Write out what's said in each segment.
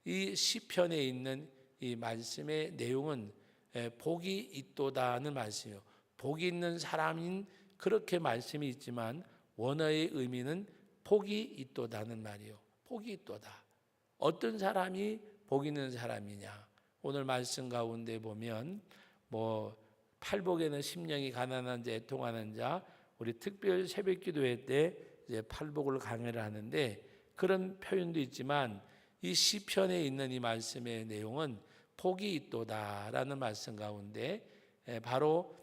이 시편에 있는 이 말씀의 내용은 복이 있도다는 말씀이에요. 복이 있는 사람인 그렇게 말씀이 있지만 원어의 의미는 복이 있도다는 말이에요. 복이 있도다. 어떤 사람이 복 있는 사람이냐? 오늘 말씀 가운데 보면 팔복에는 심령이 가난한 자, 애통하는 자, 우리 특별 새벽 기도회 때 이제 팔복을 강의를 하는데 그런 표현도 있지만 이 시편에 있는 이 말씀의 내용은 복이 있도다라는 말씀 가운데 바로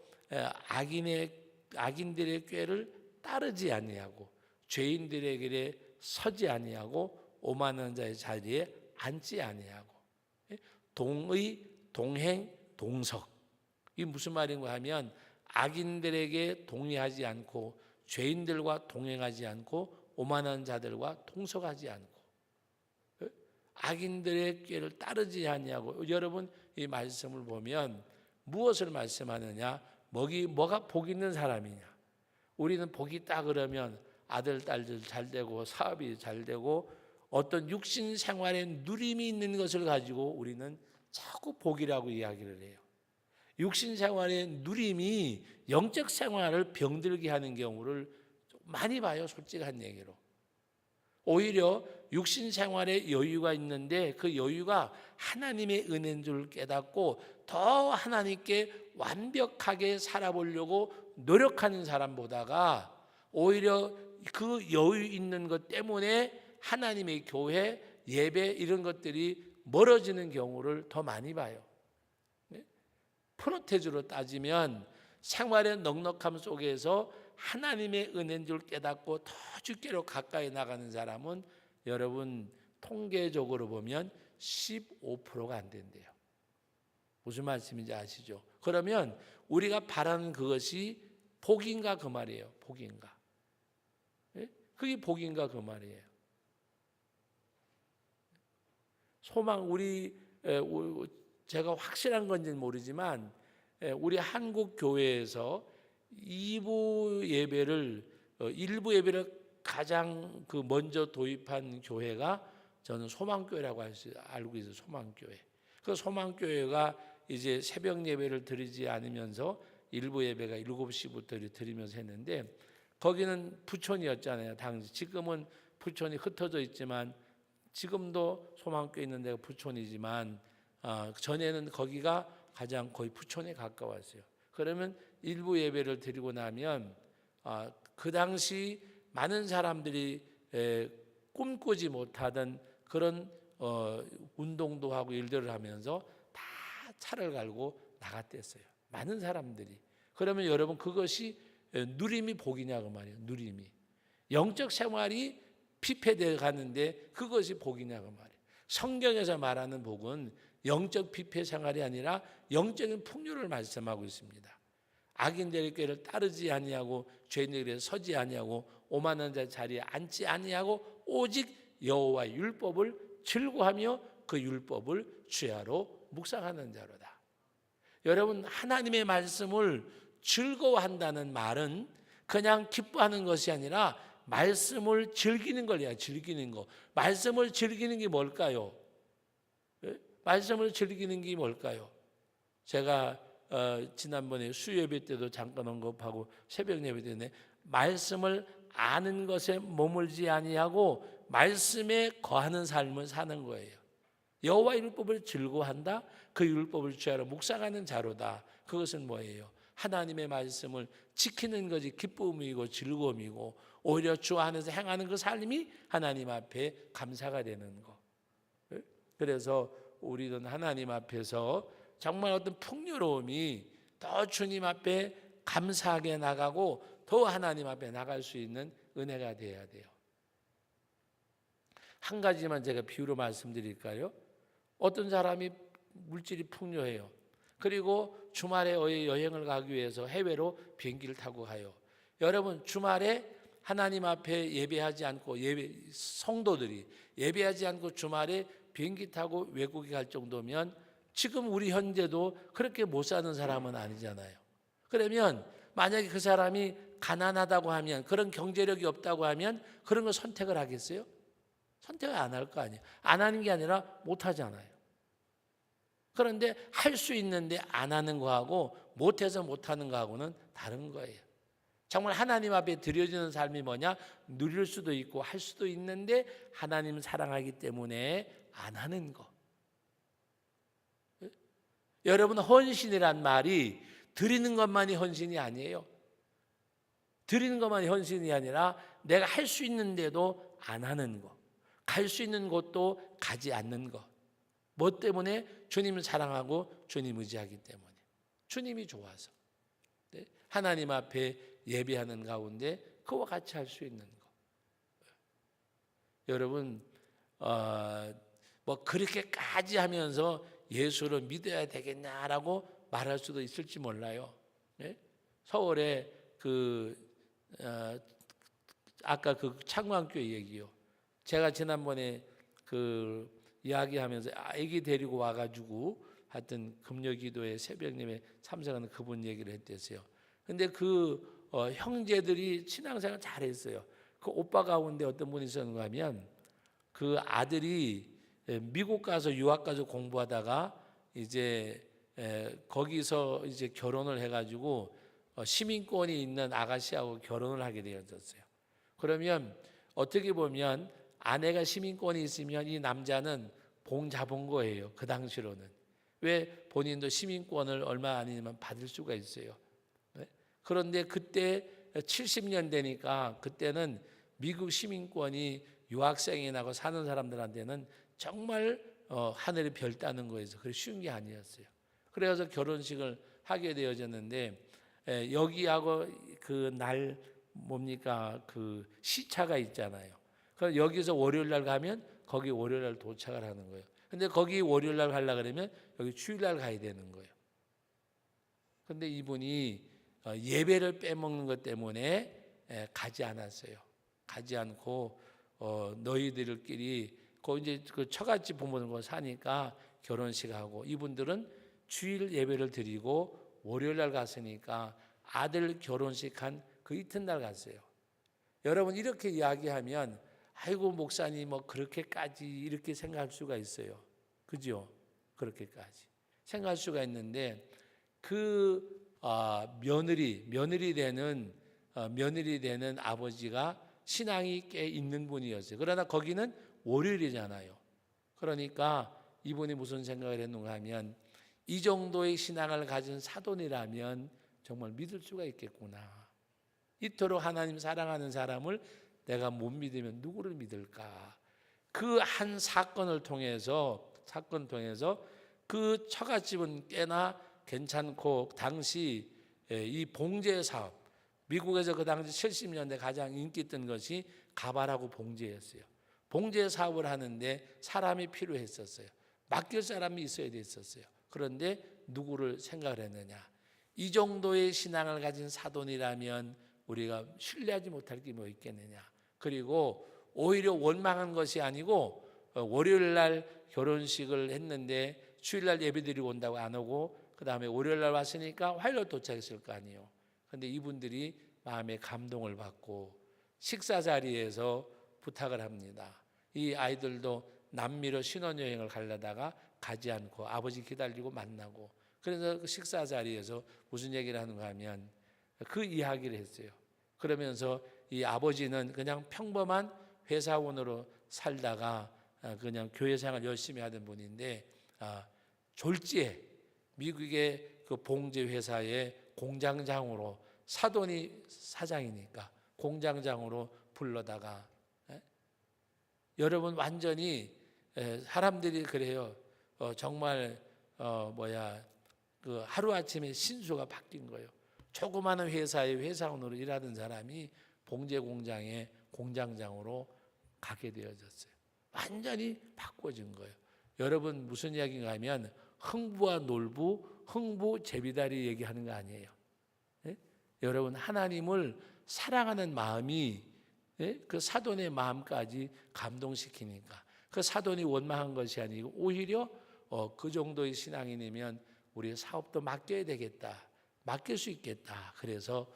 악인들의 꾀를 따르지 아니하고 죄인들의 길에 서지 아니하고 오만한 자의 자리에 앉지 아니하고 동의, 동행, 동석. 이게 무슨 말인가 하면 악인들에게 동의하지 않고 죄인들과 동행하지 않고 오만한 자들과 동석하지 않고 악인들의 꾀를 따르지 아니하고. 여러분 이 말씀을 보면 무엇을 말씀하느냐? 뭐가 복 있는 사람이냐? 우리는 복이 있다 그러면 아들, 딸들 잘 되고 사업이 잘 되고 어떤 육신 생활에 누림이 있는 것을 가지고 우리는 자꾸 복이라고 이야기를 해요. 육신 생활의 누림이 영적 생활을 병들게 하는 경우를 많이 봐요. 솔직한 얘기로. 오히려 육신 생활에 여유가 있는데 그 여유가 하나님의 은혜인 줄 깨닫고 더 하나님께 완벽하게 살아보려고 노력하는 사람보다가 오히려 그 여유 있는 것 때문에 하나님의 교회, 예배 이런 것들이 멀어지는 경우를 더 많이 봐요. 프로테즈로 따지면 생활의 넉넉함 속에서 하나님의 은혜인 줄 깨닫고 더 주께로 가까이 나가는 사람은 여러분 통계적으로 보면 15%가 안 된대요. 무슨 말씀인지 아시죠? 그러면 우리가 바라는 그것이 복인가 그 말이에요. 복인가? 그게 복인가 그 말이에요. 소망 제가 확실한 건지는 모르지만 우리 한국 교회에서 일부 예배를 가장 먼저 도입한 교회가 저는 소망교회라고 알고 있어요. 소망교회. 그 소망교회가 이제 새벽 예배를 드리지 않으면서 일부 예배가 7시부터 드리면서 했는데 거기는 부촌이었잖아요. 당시. 지금은 부촌이 흩어져 있지만 지금도 소망교회 있는 데가 부촌이지만 전에는 거기가 가장 거의 부촌에 가까웠어요. 그러면 일부 예배를 드리고 나면 그 당시 많은 사람들이 꿈꾸지 못하던 그런 운동도 하고 일들을 하면서 다 차를 갈고 나갔댔어요. 많은 사람들이. 그러면 여러분 그것이 누림이 복이냐 그 말이에요. 누림이. 영적 생활이 피폐되어 가는데 그것이 복이냐 그 말이에요. 성경에서 말하는 복은 영적 피폐 생활이 아니라 영적인 풍요를 말씀하고 있습니다. 악인들의 꾀를 따르지 아니하고 죄인들의 길에 서지 아니하고 오만한 자 자리에 앉지 아니하고 오직 여호와의 율법을 즐거워하며 그 율법을 주야로 묵상하는 자로다. 여러분 하나님의 말씀을 즐거워한다는 말은 그냥 기뻐하는 것이 아니라 말씀을 즐기는 거예요. 즐기는 거. 말씀을 즐기는 게 뭘까요? 말씀을 즐기는 게 뭘까요? 제가 지난번에 수요예배 때도 잠깐 언급하고 새벽 예배 때는 말씀을 아는 것에 머물지 아니하고 말씀에 거하는 삶을 사는 거예요. 여호와 율법을 즐거워한다. 그 율법을 주야로 묵상하는 자로다. 그것은 뭐예요? 하나님의 말씀을 지키는 것이 기쁨이고 즐거움이고 오히려 주 안에서 행하는 그 삶이 하나님 앞에 감사가 되는 거. 그래서 우리는 하나님 앞에서 정말 어떤 풍요로움이 더 주님 앞에 감사하게 나가고 더 하나님 앞에 나갈 수 있는 은혜가 되어야 돼요. 한 가지만 제가 비유로 말씀드릴까요? 어떤 사람이 물질이 풍요해요. 그리고 주말에 여행을 가기 위해서 해외로 비행기를 타고 가요. 여러분 주말에 하나님 앞에 예배하지 않고 성도들이 예배하지 않고 주말에 비행기 타고 외국에 갈 정도면 지금 우리 현재도 그렇게 못 사는 사람은 아니잖아요. 그러면 만약에 그 사람이 가난하다고 하면 그런 경제력이 없다고 하면 그런 걸 선택을 하겠어요? 선택을 안 할 거 아니에요. 안 하는 게 아니라 못 하잖아요. 그런데 할 수 있는데 안 하는 거하고 못해서 못하는 거하고는 다른 거예요. 정말 하나님 앞에 드려지는 삶이 뭐냐? 누릴 수도 있고 할 수도 있는데 하나님 사랑하기 때문에 안 하는 거. 여러분, 헌신이란 말이 드리는 것만이 헌신이 아니에요. 드리는 것만이 헌신이 아니라 내가 할 수 있는데도 안 하는 거, 갈 수 있는 곳도 가지 않는 거. 뭐 때문에? 주님을 사랑하고 주님 의지하기 때문에, 주님이 좋아서. 하나님 앞에 예배하는 가운데 그와 같이 할 수 있는 거. 여러분, 뭐 그렇게까지 하면서 예수를 믿어야 되겠냐라고 말할 수도 있을지 몰라요. 서울에 아까 그 창광교회 얘기요. 제가 지난번에 그 이야기하면서 아기 데리고 와가지고 하여튼 금요기도에 새벽님에 참석하는 그분 얘기를 했댔어요. 근데 형제들이 신앙생활 잘했어요. 그 오빠 가운데 어떤 분이 있었는가 하면 그 아들이 미국 가서 유학 가서 공부하다가 이제 거기서 이제 결혼을 해가지고 시민권이 있는 아가씨하고 결혼을 하게 되었어요. 그러면 어떻게 보면 아내가 시민권이 있으면 이 남자는 봉 잡은 거예요. 그 당시로는. 왜? 본인도 시민권을 얼마 아니면 받을 수가 있어요. 그런데 그때 70년 되니까 그때는 미국 시민권이 유학생이나 사는 사람들한테는 정말 하늘의 별 따는 거에서 그게 쉬운 게 아니었어요. 그래서 결혼식을 하게 되어졌는데 여기하고 그 날 뭡니까 그 시차가 있잖아요. 그래서 여기서 월요일 날 가면 거기 월요일 날 도착을 하는 거예요. 근데 거기 월요일 날 가려고 그러면 여기 주일 날 가야 되는 거예요. 근데 이분이 예배를 빼먹는 것 때문에 가지 않았어요. 가지 않고 너희들끼리 이제 그 처갓집 부모들과 사니까 결혼식하고, 이분들은 주일 예배를 드리고 월요일 날 갔으니까 아들 결혼식 한 그 이튿날 갔어요. 여러분, 이렇게 이야기하면 아이고 목사님 뭐 그렇게까지 이렇게 생각할 수가 있어요. 그죠? 그렇게까지 생각할 수가 있는데 며느리 되는 아버지가 신앙이 꽤 있는 분이었어요. 그러나 거기는 월요일이잖아요. 그러니까 이분이 무슨 생각을 했는가 하면 이 정도의 신앙을 가진 사돈이라면 정말 믿을 수가 있겠구나. 이토록 하나님 사랑하는 사람을 내가 못 믿으면 누구를 믿을까? 그 한 사건을 통해서 그 처갓집은 꽤나 괜찮고 당시 이 봉제 사업, 미국에서 그 당시 70년대 가장 인기 있던 것이 가발하고 봉제였어요. 봉제 사업을 하는데 사람이 필요했었어요. 맡길 사람이 있어야 됐었어요. 그런데 누구를 생각을 했느냐? 이 정도의 신앙을 가진 사돈이라면 우리가 신뢰하지 못할 게 뭐 있겠느냐? 그리고 오히려 원망한 것이 아니고 월요일 날 결혼식을 했는데 주일 날 예배드리고 온다고 안 오고 그 다음에 월요일 날 왔으니까 화요일 도착했을 거 아니에요. 그런데 이분들이 마음에 감동을 받고 식사 자리에서 부탁을 합니다. 이 아이들도 남미로 신혼여행을 가려다가 가지 않고 아버지 기다리고 만나고, 그래서 그 식사 자리에서 무슨 얘기를 하는가 하면 그 이야기를 했어요. 그러면서 이 아버지는 그냥 평범한 회사원으로 살다가 그냥 교회 생활 열심히 하던 분인데 졸지에 미국의 그 봉제 회사의 공장장으로, 사돈이 사장이니까 공장장으로 불러다가, 여러분 완전히 사람들이 그래요. 정말 그 하루아침에 신수가 바뀐 거예요. 조그마한 회사의 회사원으로 일하던 사람이 봉제 공장의 공장장으로 가게 되어졌어요. 완전히 바꿔진 거예요. 여러분, 무슨 이야기인가 하면 흥부와 놀부, 흥부 제비다리 얘기하는 거 아니에요. 여러분, 하나님을 사랑하는 마음이 그 사돈의 마음까지 감동시키니까 그 사돈이 원망한 것이 아니고 오히려 그 정도의 신앙이면 우리 사업도 맡겨야 되겠다, 맡길 수 있겠다. 그래서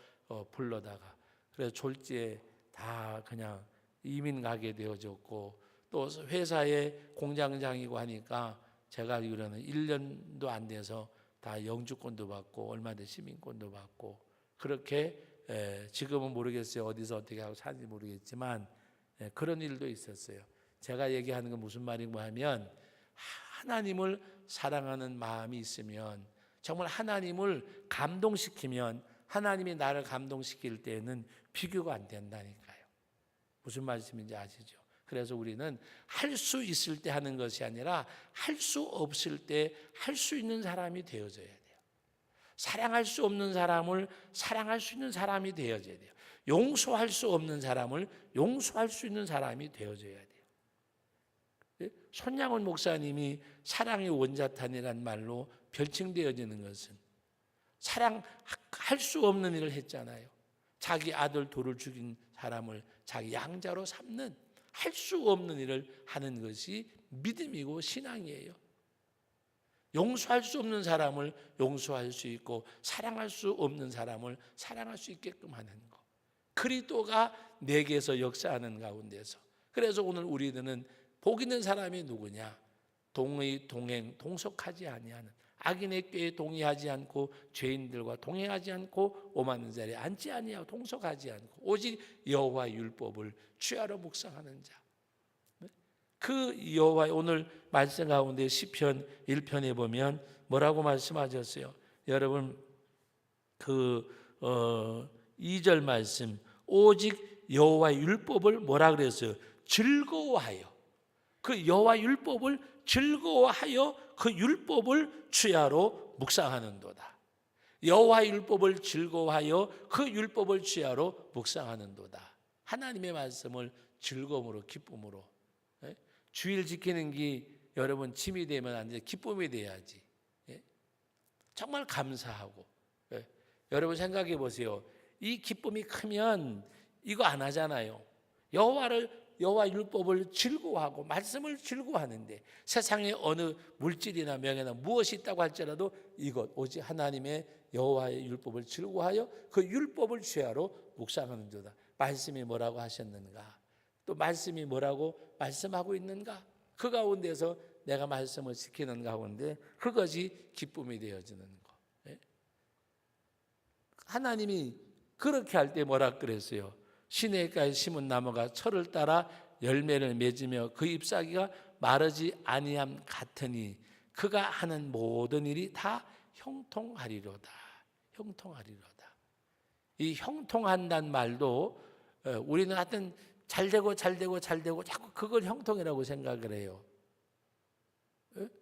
불러다가, 그래서 졸지에 다 그냥 이민 가게 되어졌고, 또 회사에 공장장이고 하니까 제가 알기로는 1년도 안 돼서 다 영주권도 받고 얼마 된 시민권도 받고 그렇게 지금은 모르겠어요. 어디서 어떻게 하고 사는지 모르겠지만 그런 일도 있었어요. 제가 얘기하는 건 무슨 말인가 하면 하나님을 사랑하는 마음이 있으면 정말 하나님을 감동시키면 하나님이 나를 감동시킬 때에는 비교가 안 된다니까요. 무슨 말씀인지 아시죠? 그래서 우리는 할 수 있을 때 하는 것이 아니라 할 수 없을 때 할 수 있는 사람이 되어져야 돼요. 사랑할 수 없는 사람을 사랑할 수 있는 사람이 되어져야 돼요. 용서할 수 없는 사람을 용서할 수 있는 사람이 되어져야 돼요. 손양원 목사님이 사랑의 원자탄이라는 말로 별칭되어지는 것은 사랑할 수 없는 일을 했잖아요. 자기 아들 돌을 죽인 사람을 자기 양자로 삼는 할 수 없는 일을 하는 것이 믿음이고 신앙이에요. 용서할 수 없는 사람을 용서할 수 있고 사랑할 수 없는 사람을 사랑할 수 있게끔 하는 것. 그리스도가 내게서 역사하는 가운데서. 그래서 오늘 우리들은 복 있는 사람이 누구냐? 동의, 동행, 동속하지 아니하는 악인의 꾀에 동의하지 않고 죄인들과 동행하지 않고 오만한 자리에 앉지 아니하고 동속하지 않고 오직 여호와의 율법을 주야로 묵상하는 자. 그 여호와의 오늘 말씀 가운데 시편 1편에 보면 뭐라고 말씀하셨어요? 여러분 2절 말씀 오직 여호와의 율법을 뭐라 그랬어요? 즐거워하여 그 여호와의 율법을 즐거워하여 그 율법을 주야로 묵상하는도다. 여호와의 율법을 즐거워하여 그 율법을 주야로 묵상하는도다. 하나님의 말씀을 즐거움으로 기쁨으로 주일 지키는 게 여러분 짐이 되면 안 돼. 기쁨이 돼야지. 정말 감사하고 여러분 생각해 보세요. 이 기쁨이 크면 이거 안 하잖아요. 여호와 율법을 즐거워하고 말씀을 즐거워하는데 세상에 어느 물질이나 명예나 무엇이 있다고 할지라도 이것 오직 하나님의 여호와의 율법을 즐거워하여 그 율법을 주야로 묵상하는 자다. 말씀이 뭐라고 하셨는가? 또 말씀이 뭐라고 말씀하고 있는가? 그 가운데서 내가 말씀을 지키는 가운데 그것이 기쁨이 되어지는 것. 하나님이 그렇게 할 때 뭐라 그랬어요? 시냇가에 심은 나무가 철을 따라 열매를 맺으며 그 잎사귀가 마르지 아니함 같으니 그가 하는 모든 일이 다 형통하리로다. 형통하리로다. 이 형통한다는 말도 우리는 하여튼 잘되고 자꾸 그걸 형통이라고 생각을 해요.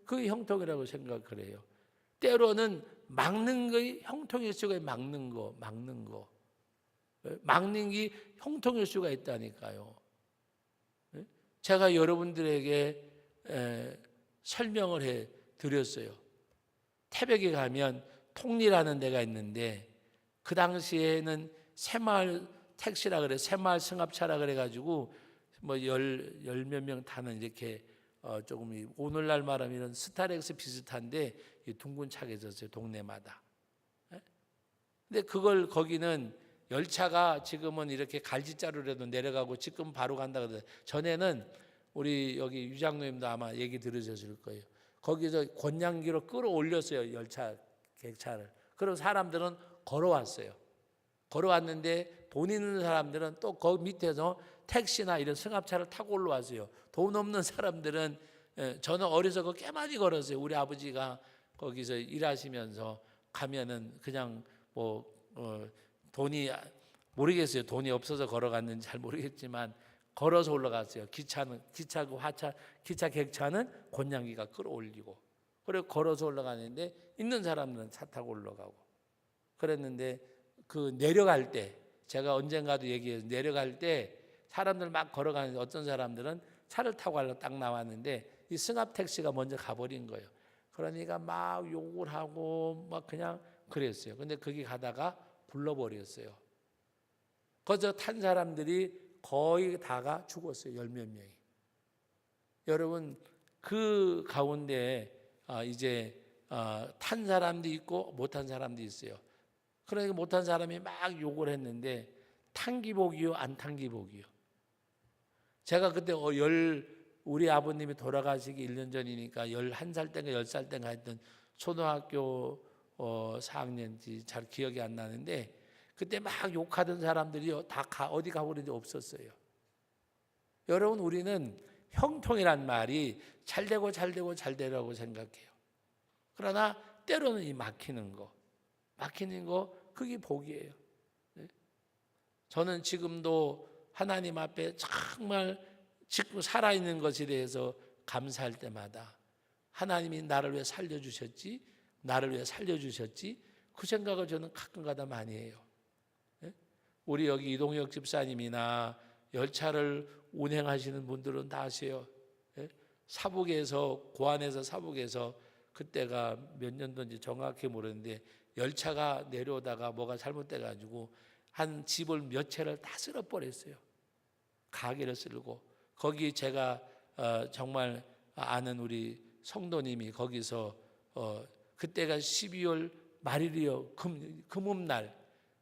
그게 형통이라고 생각을 해요. 때로는 막는 것이 형통일 수가 있어요. 막는 거. 막는 게 형통일 수가 있다니까요. 제가 여러분들에게 설명을 해 드렸어요. 태백에 가면 통리라는 데가 있는데 그 당시에는 새마을 택시라 그래, 새마을 승합차라 그래가지고 뭐 열 몇 명 타는 이렇게 조금 오늘날 말하면 이런 스타렉스 비슷한데 둥근 차가 있었어요 동네마다. 근데 그걸 거기는 열차가 지금은 이렇게 갈지자루라도 내려가고 지금 바로 간다 그러더라고요. 전에는 우리 여기 유장로님도 아마 얘기 들으셨을 거예요. 거기서 권양기로 끌어올렸어요 열차 객차를. 그럼 사람들은 걸어왔어요. 걸어왔는데 돈 있는 사람들은 또 거기 밑에서 택시나 이런 승합차를 타고 올라왔어요. 돈 없는 사람들은 저는 어려서 꽤 많이 걸었어요. 우리 아버지가 거기서 일하시면서 가면은 그냥 돈이 모르겠어요. 돈이 없어서 걸어갔는지 잘 모르겠지만 걸어서 올라갔어요. 기차고 기차 객차는 권양기가 끌어올리고 그리고 걸어서 올라가는데 있는 사람들은 차 타고 올라가고 그랬는데 그 내려갈 때 제가 언젠가도 얘기해서 내려갈 때 사람들 막 걸어가는데 어떤 사람들은 차를 타고 가려고 딱 나왔는데 이 승합 택시가 먼저 가버린 거예요. 그러니까 막 욕을 하고 막 그냥 그랬어요. 근데 거기 가다가 불러버렸어요. 거기서 탄 사람들이 거의 다가 죽었어요. 열 몇 명이. 여러분 그 가운데 이제 탄 사람도 있고 못탄 사람도 있어요. 그러니까 못한 사람이 막 욕을 했는데 탄 기복이요 안 탄 기복이요. 제가 그때 우리 아버님이 돌아가시기 1년 전이니까 11살 때인가 10살 때인가 했던 초등학교 4학년인지 잘 기억이 안 나는데 그때 막 욕하던 사람들이 다 어디 가버린지 없었어요. 여러분, 우리는 형통이란 말이 잘되고 잘되고 잘되라고 생각해요. 그러나 때로는 이 막히는 거 그게 복이에요. 저는 지금도 하나님 앞에 정말 지금 살아있는 것에 대해서 감사할 때마다 하나님이 나를 왜 살려주셨지? 나를 왜 살려주셨지? 그 생각을 저는 가끔가다 많이 해요. 우리 여기 이동혁 집사님이나 열차를 운행하시는 분들은 다 아세요. 사북에서, 고안에서 사북에서 그때가 몇 년도인지 정확히 모르는데 열차가 내려오다가 뭐가 잘못돼가지고 한 집을 몇 채를 다 쓸어버렸어요. 가게를 쓸고 거기 제가 정말 아는 우리 성도님이 거기서 그때가 12월 말일이요, 금음날,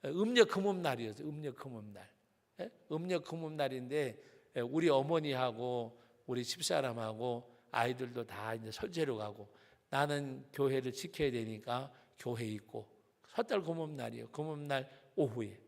음력 금음날이었어요. 음력 금음날, 음력 금음날인데 우리 어머니하고 우리 집사람하고 아이들도 다 이제 설제로 가고 나는 교회를 지켜야 되니까 교회 있고 섣달 금음날이요. 금음날 오후에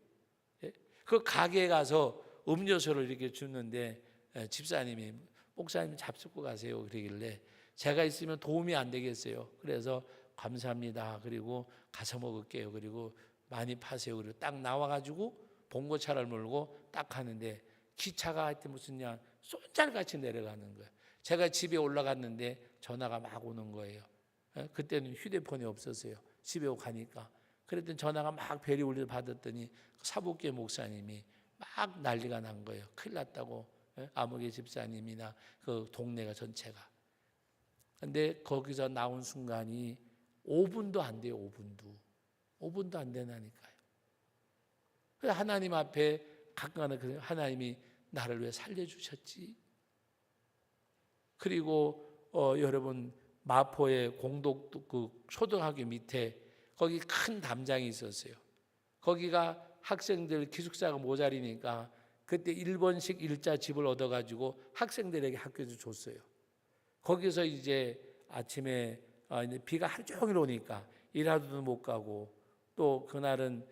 그 가게에 가서 음료수를 이렇게 주는데 집사님이 목사님 잡수고 가세요 그러길래 제가 있으면 도움이 안 되겠어요. 그래서 감사합니다. 그리고 가서 먹을게요. 그리고 많이 파세요. 그리고 딱 나와가지고 봉고차를 몰고 딱 가는데 기차가 하여튼 무슨 쏜살같이 내려가는 거예요. 제가 집에 올라갔는데 전화가 막 오는 거예요. 그때는 휴대폰이 없었어요. 집에 가니까. 그랬더니 전화가 막 벨이 울려 받았더니 사복계 목사님이 막 난리가 난 거예요. 큰일 났다고. 아무개 집사님이나 그 동네가 전체가. 근데 거기서 나온 순간이 5분도 안 돼요. 5분도 안 되나니까요. 그래서 하나님 앞에 가끔가다 하나님이 나를 왜 살려주셨지? 그리고 여러분 마포의 공덕 그 초등학교 밑에 거기 큰 담장이 있었어요. 거기가 학생들 기숙사가 모자리니까 그때 1번씩 일자 집을 얻어가지고 학생들에게 학교에서 줬어요. 거기서 이제 아침에 비가 하루 종일 오니까 일하러도 못 가고 또 그날은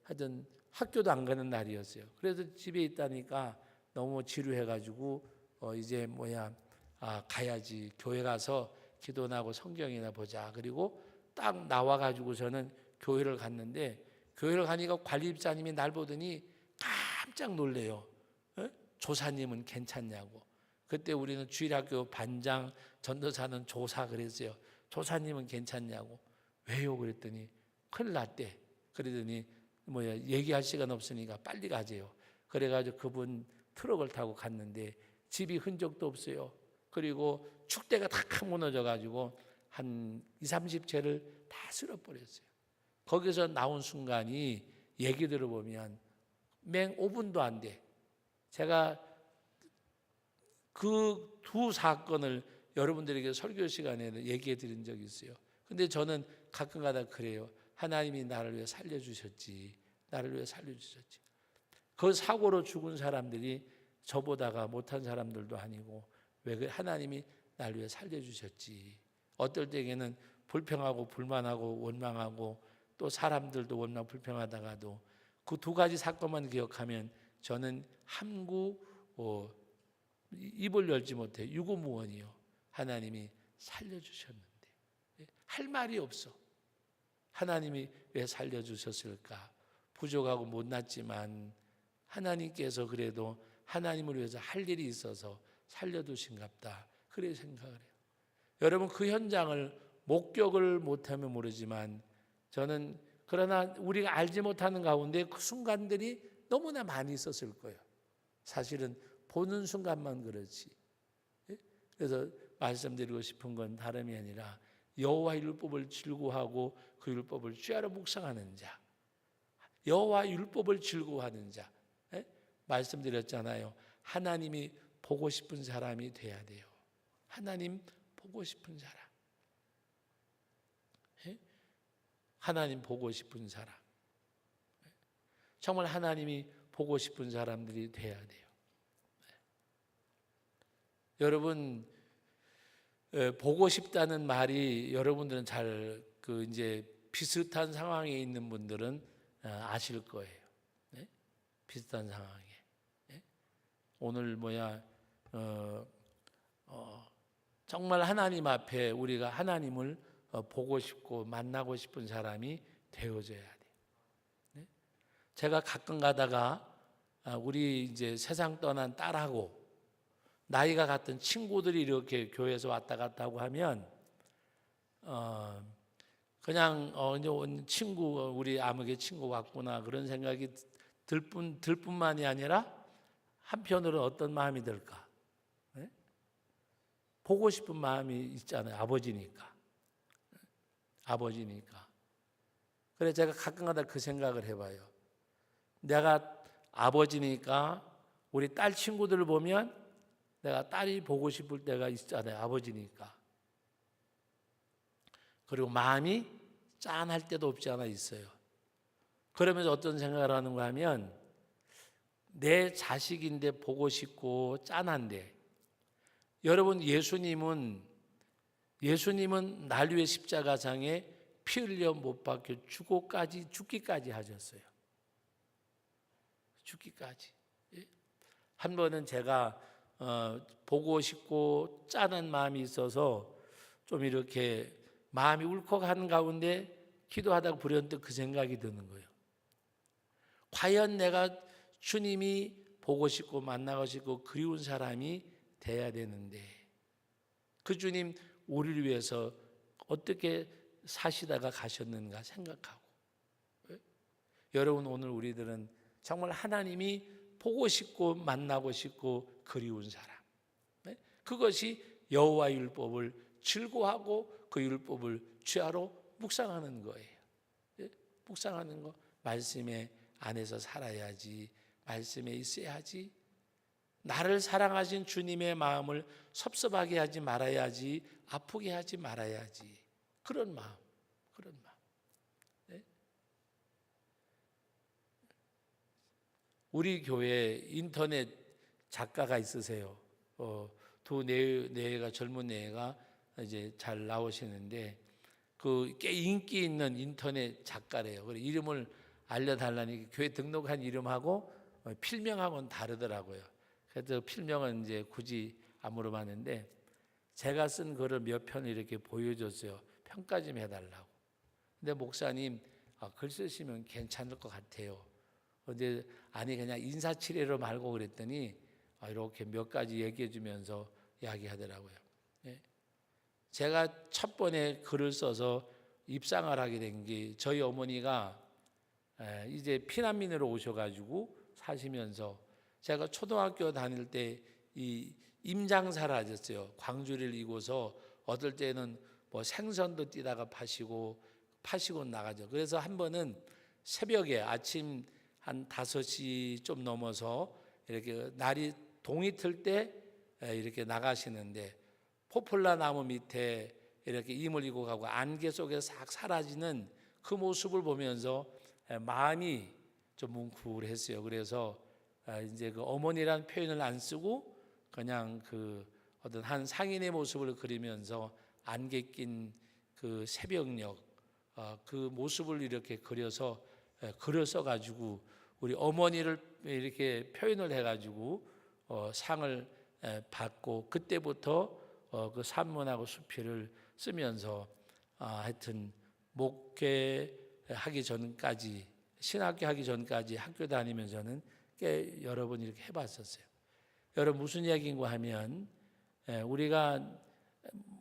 하여튼 학교도 안 가는 날이었어요. 그래서 집에 있다니까 너무 지루해가지고 이제 가야지 교회 가서 기도나 하고 성경이나 보자. 그리고 딱 나와가지고 저는 교회를 갔는데 교회를 가니까 관리집사님이 날 보더니 깜짝 놀래요. 조사님은 괜찮냐고. 그때 우리는 주일학교 반장, 전도사는 조사 그랬어요. 조사님은 괜찮냐고. 왜요? 그랬더니 큰일 났대. 그러더니 얘기할 시간 없으니까 빨리 가재요. 그래가지고 그분 트럭을 타고 갔는데 집이 흔적도 없어요. 그리고 축대가 다 무너져가지고 한 20-30채를 다 쓸어버렸어요. 거기서 나온 순간이 얘기 들어보면 맹 5분도 안 돼. 제가 그 두 사건을 여러분들에게 설교 시간에 얘기해 드린 적이 있어요. 근데 저는 가끔가다 그래요. 하나님이 나를 위해 살려주셨지. 나를 위해 살려주셨지. 그 사고로 죽은 사람들이 저보다가 못한 사람들도 아니고 왜 하나님이 나를 위해 살려주셨지. 어떨 때에는 불평하고 불만하고 원망하고 또 사람들도 원망 불평하다가도 그 두 가지 사건만 기억하면 저는 함구 입을 열지 못해 유구무원이요. 하나님이 살려주셨는데 할 말이 없어. 하나님이 왜 살려주셨을까? 부족하고 못났지만 하나님께서 그래도 하나님을 위해서 할 일이 있어서 살려두신갑다. 그래 생각을 해요. 여러분 그 현장을 목격을 못하면 모르지만 저는 그러나 우리가 알지 못하는 가운데 그 순간들이 너무나 많이 있었을 거예요. 사실은 보는 순간만 그렇지. 그래서 말씀드리고 싶은 건 다름이 아니라 여호와 율법을 즐거워하고 그 율법을 쥐하러 묵상하는 자, 여호와 율법을 즐거워하는 자. 말씀드렸잖아요. 하나님이 보고 싶은 사람이 돼야 돼요. 하나님 보고 싶은 사람. 하나님 보고 싶은 사람. 정말 하나님이 보고 싶은 사람들이 돼야 돼요. 여러분 보고 싶다는 말이 여러분들은 잘 이제 비슷한 상황에 있는 분들은 아실 거예요. 네? 비슷한 상황에. 네? 오늘 정말 하나님 앞에 우리가 하나님을 보고 싶고 만나고 싶은 사람이 되어져야 돼요. 네? 제가 가끔 가다가 우리 이제 세상 떠난 딸하고 나이가 같은 친구들이 이렇게 교회에서 왔다 갔다 하고 하면 그냥 이제 온 친구 우리 아무개 친구 왔구나 그런 생각이 들뿐만이 아니라 한편으로는 어떤 마음이 들까? 네? 보고 싶은 마음이 있잖아요. 아버지니까. 그래서 제가 가끔가다 그 생각을 해봐요. 내가 아버지니까 우리 딸 친구들을 보면 내가 딸이 보고 싶을 때가 있잖아요. 아버지니까. 그리고 마음이 짠할 때도 없지 않아 있어요. 그러면서 어떤 생각을 하는가 하면 내 자식인데 보고 싶고 짠한데 여러분 예수님은 날 위해 십자가상에 피 흘려 못 박혀 죽기까지 하셨어요. 죽기까지. 한 번은 제가 보고 싶고 짠한 마음이 있어서 좀 이렇게 마음이 울컥하는 가운데 기도하다가 불현듯 그 생각이 드는 거예요. 과연 내가 주님이 보고 싶고 만나고 싶고 그리운 사람이 돼야 되는데 그 주님 우리를 위해서 어떻게 사시다가 가셨는가 생각하고 여러분 오늘 우리들은 정말 하나님이 보고 싶고 만나고 싶고 그리운 사람 그것이 여호와 율법을 즐거워하고 그 율법을 취하러 묵상하는 거예요. 묵상하는 거 말씀에 안에서 살아야지 말씀에 있어야지 나를 사랑하신 주님의 마음을 섭섭하게 하지 말아야지 아프게 하지 말아야지 그런 마음 네? 우리 교회 인터넷 작가가 있으세요. 두 내외가 젊은 내외가 이제 잘 나오시는데 꽤 인기 있는 인터넷 작가래요. 그래 이름을 알려달라니 교회 등록한 이름하고 필명하고는 다르더라고요. 그래서 필명은 이제 굳이 안 물어봤는데 제가 쓴 글을 몇 편을 이렇게 보여줬어요. 평가 좀 해달라고. 근데 목사님 글 쓰시면 괜찮을 것 같아요. 근데 아니 그냥 인사치레로 말고 그랬더니 이렇게 몇 가지 얘기해 주면서 이야기하더라고요. 제가 첫 번에 글을 써서 입상을 하게 된 게 저희 어머니가 이제 피난민으로 오셔가지고 사시면서 제가 초등학교 다닐 때 이 임장사를 하셨어요. 광주리를 이고서 어떨 때는 뭐 생선도 뛰다가 파시고 나가죠. 그래서 한 번은 새벽에 아침 한 5시 좀 넘어서 이렇게 날이 동이 틀 때 이렇게 나가시는데 포플라 나무 밑에 이렇게 임을 이고 가고 안개 속에 싹 사라지는 그 모습을 보면서 마음이 좀 뭉클했어요. 그래서 이제 그 어머니란 표현을 안 쓰고 그냥 그 어떤 한 상인의 모습을 그리면서 안개 낀 그 새벽녘 그 모습을 이렇게 그려서 글을 써가지고 우리 어머니를 이렇게 표현을 해가지고 상을 받고 그때부터 그 산문하고 수필을 쓰면서 하여튼 목회하기 전까지 신학교 하기 전까지 학교 다니면서는 꽤 여러 번 이렇게 해봤었어요. 여러분 무슨 이야기인가 하면 우리가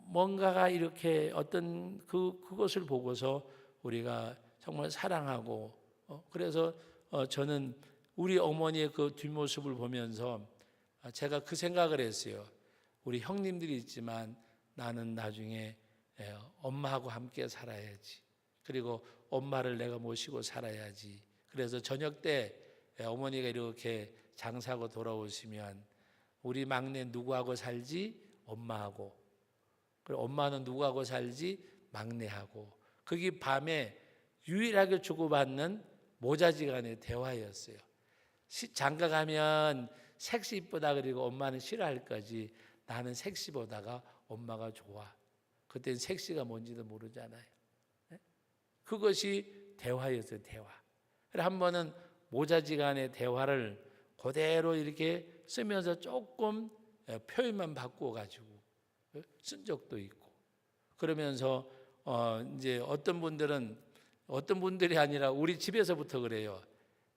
뭔가가 이렇게 어떤 그것을 보고서 우리가 정말 사랑하고 그래서 저는 우리 어머니의 그 뒷모습을 보면서 제가 그 생각을 했어요. 우리 형님들이 있지만 나는 나중에 엄마하고 함께 살아야지. 그리고 엄마를 내가 모시고 살아야지. 그래서 저녁 때 어머니가 이렇게 장사하고 돌아오시면 우리 막내 누구하고 살지? 엄마하고. 그리고 엄마는 누구하고 살지? 막내하고. 그게 밤에 유일하게 주고받는 모자지간의 대화였어요. 장가 가면 섹시 이쁘다 그리고 엄마는 싫어할 거지. 나는 섹시보다가 엄마가 좋아. 그때는 섹시가 뭔지도 모르잖아요. 그것이 대화였어요. 대화. 그래서 한 번은 모자지간의 대화를 그대로 이렇게 쓰면서 조금 표현만 바꾸어가지고 쓴 적도 있고, 그러면서 이제 어떤 분들이 아니라 우리 집에서부터 그래요.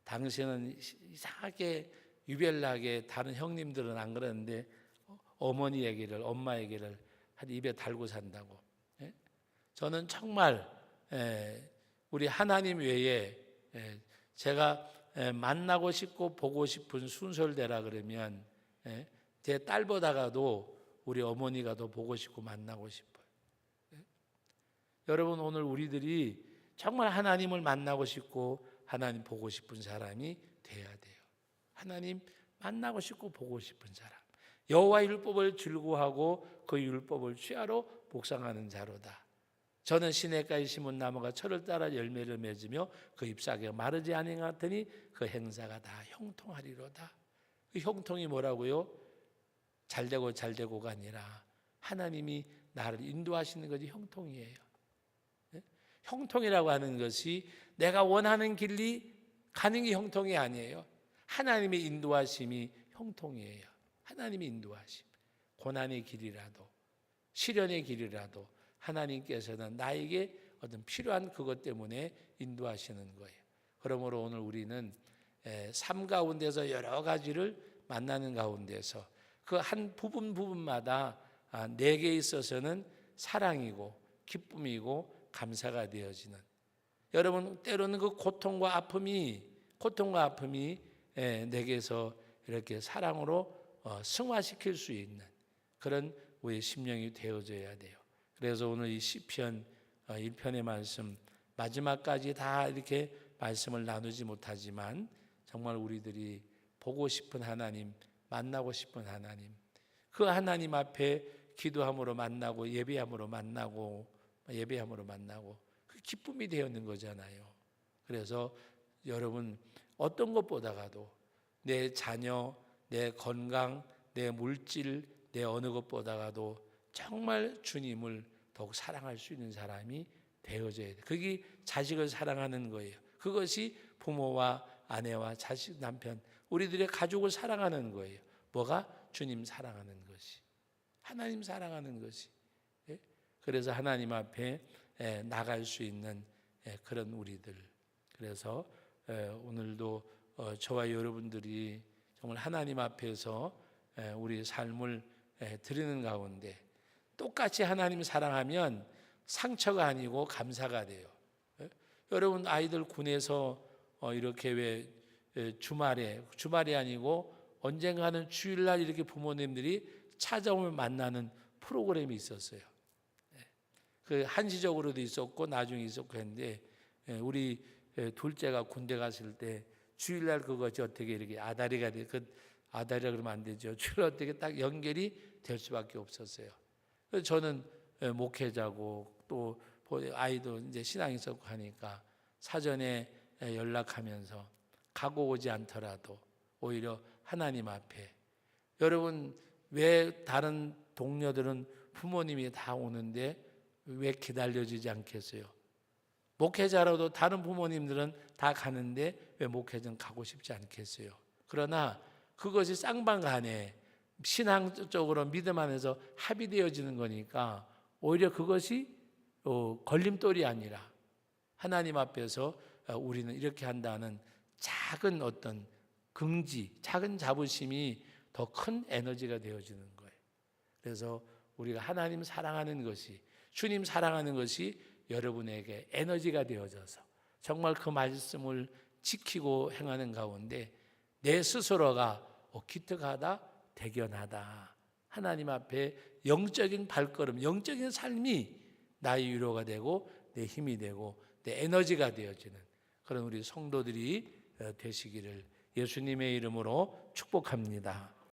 당신은 이상하게 유별나게 다른 형님들은 안 그러는데 어머니 얘기를, 엄마 얘기를 한 입에 달고 산다고. 저는 정말 우리 하나님 외에 제가 만나고 싶고 보고 싶은 순서대라 그러면 제 딸보다가도 우리 어머니가 더 보고 싶고 만나고 싶어요. 여러분, 오늘 우리들이 정말 하나님을 만나고 싶고 하나님 보고 싶은 사람이 돼야 돼요. 하나님 만나고 싶고 보고 싶은 사람. 여호와 율법을 즐거워하고 그 율법을 취하러 묵상하는 자로다. 저는 시냇가에 심은 나무가 철을 따라 열매를 맺으며 그 잎사귀가 마르지 아니하더니 그 행사가 다 형통하리로다. 그 형통이 뭐라고요? 잘되고가 아니라 하나님이 나를 인도하시는 것이 형통이에요. 형통이라고 하는 것이 내가 원하는 길이 가는 게 형통이 아니에요. 하나님의 인도하심이 형통이에요. 하나님의 인도하심. 고난의 길이라도 시련의 길이라도 하나님께서는 나에게 어떤 필요한 그것 때문에 인도하시는 거예요. 그러므로 오늘 우리는 삶 가운데서 여러 가지를 만나는 가운데서 그 한 부분마다 내게 있어서는 사랑이고 기쁨이고 감사가 되어지는, 여러분 때로는 그 고통과 아픔이 내게서 이렇게 사랑으로 승화시킬 수 있는 그런 우리의 심령이 되어져야 돼요. 그래서 오늘 이 시편 1편의 말씀 마지막까지 다 이렇게 말씀을 나누지 못하지만 정말 우리들이 보고 싶은 하나님, 만나고 싶은 하나님, 그 하나님 앞에 기도함으로 만나고 예배함으로 만나고 그 기쁨이 되었는 거잖아요. 그래서 여러분 어떤 것보다가도 내 자녀, 내 건강, 내 물질, 내 어느 것보다가도 정말 주님을 더욱 사랑할 수 있는 사람이 되어져야 돼요. 그게 자식을 사랑하는 거예요. 그것이 부모와 아내와 자식, 남편, 우리들의 가족을 사랑하는 거예요. 뭐가? 주님 사랑하는 것이, 하나님 사랑하는 것이. 그래서 하나님 앞에 나갈 수 있는 그런 우리들. 그래서 오늘도 저와 여러분들이 정말 하나님 앞에서 우리 삶을 드리는 가운데 똑같이 하나님 사랑하면 상처가 아니고 감사가 돼요. 여러분 아이들 군에서 이렇게 왜 주말이 아니고 언젠가는 주일날 이렇게 부모님들이 찾아오면 만나는 프로그램이 있었어요. 그 한시적으로도 있었고 나중에 있었고 했는데 우리 둘째가 군대 갔을 때 주일날 그것이 어떻게 이렇게 아다리가 돼, 그 아다리라 그러면 안 되죠. 주일 어떻게 딱 연결이 될 수밖에 없었어요. 그래서 저는 목회자고 또 아이도 이제 신앙이 있었고 하니까 사전에 연락하면서 가고 오지 않더라도 오히려 하나님 앞에, 여러분 왜 다른 동료들은 부모님이 다 오는데 왜 기다려지지 않겠어요? 목회자라도 다른 부모님들은 다 가는데 왜 목회자는 가고 싶지 않겠어요? 그러나 그것이 쌍방간에 신앙적으로 믿음 안에서 합의되어지는 거니까 오히려 그것이 걸림돌이 아니라 하나님 앞에서 우리는 이렇게 한다는 작은 어떤 긍지, 작은 자부심이 더 큰 에너지가 되어지는 거예요. 그래서 우리가 하나님 사랑하는 것이, 주님 사랑하는 것이 여러분에게 에너지가 되어져서 정말 그 말씀을 지키고 행하는 가운데 내 스스로가 기특하다, 대견하다, 하나님 앞에 영적인 발걸음, 영적인 삶이 나의 위로가 되고 내 힘이 되고 내 에너지가 되어지는 그런 우리 성도들이 되시기를 예수님의 이름으로 축복합니다.